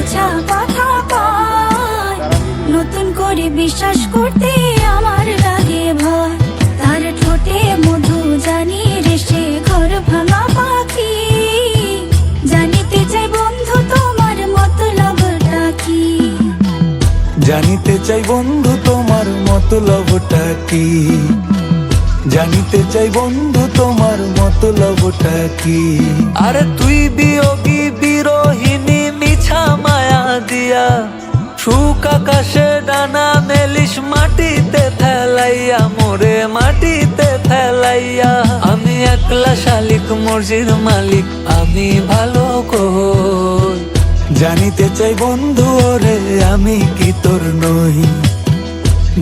মিছা কথা পায়, নতুন করে বিশ্বাস করতে আমার লাগে ভয়। তার ঠোঁটে মধু জানি রে সে ঘর ভাঙা পাখি, জানিতে চাই বন্ধু তোমার মতলবটা কি। জানিতে চাই বন্ধু তোমার মতলবটা কি, জানিতে চাই বন্ধু তোমার মতলবটা কি। আরে তুই বিয়োগী বিরোহিনী মিছা মায়া দিয়া, সুখ আকাশে ডানা মেলিস মাটিতে ফেলাইয়া, মোরে মাটিতে ফেলাইয়া। আমি একলা শালিক মর্জির মালিক, আমি ভালো কই। জানিতে চাই বন্ধু ওরে আমি কি তোর নই,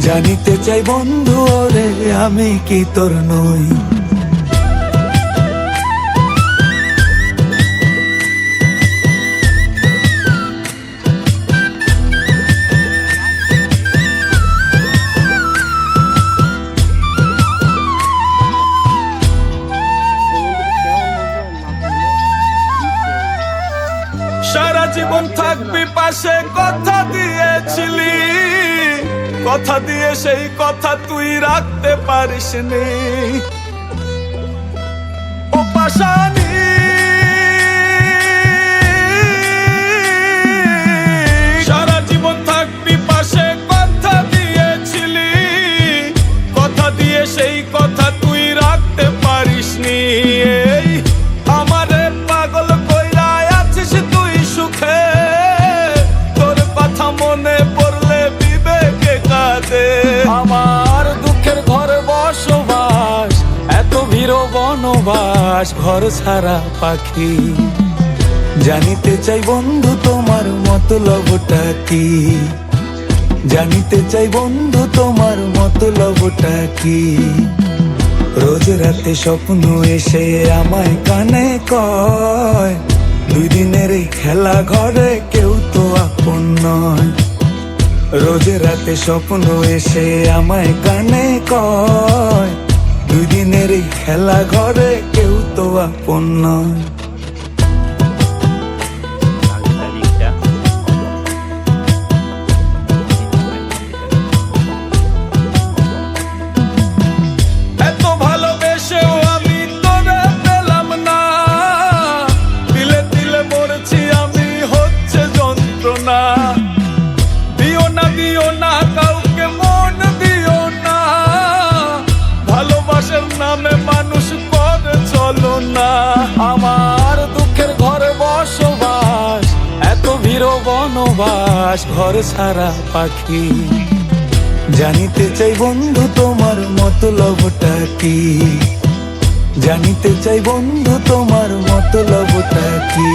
জানিতে চাই বন্ধু ওরে আমি কি তোর নই। সারা জীবন থাকবি পাশে কথা দিয়েছিলি, কথা দিয়ে সেই কথা তুই রাখতে পারিসনি। ও পাশানি সারা জীবন থাকবি পাশে কথা দিয়েছিলি, কথা দিয়ে সেই কথা তুই রাখতে পারিসনি। এই আমারে পাগল কইরা আছিস তুই সুখে, তোর কথা মনে পড়লে বিবেকে কাঁদে। আমার দুঃখের ঘর বসবাস, এত ভিড় বনবাস, ঘর ছাড়া পাখি। জানিতে চাই বন্ধু তোমার মতলবটা কি, জানিতে চাই বন্ধু তোমার মতলবটা কি। রোজ রাতে স্বপ্ন এসে আমায় কানে কয়, দুই দিনের এই খেলা ঘরে কেউ তো আপন নয়। রোজ রাতে স্বপ্ন এসে আমায় কানে কয়, দুই দিনের এই খেলা ঘরে কেউ তো আপন নয়। এত ভালোবেসেও আমি তোরে পেলাম না, দিলে দিলে মরছি আমি হচ্ছে যন্ত্রণা। দিও না কাউকে মন দিও না, ভালোবাসার নামে মানুষ করে চলো না। আমার দুঃখের ঘরে বসবাস, এত ভিড় বনবাস, ঘর ছাড়া পাখি। জানিতে চাই বন্ধু তোমার মতলবটা কি, জানিতে চাই বন্ধু তোমার মতলবটা কি।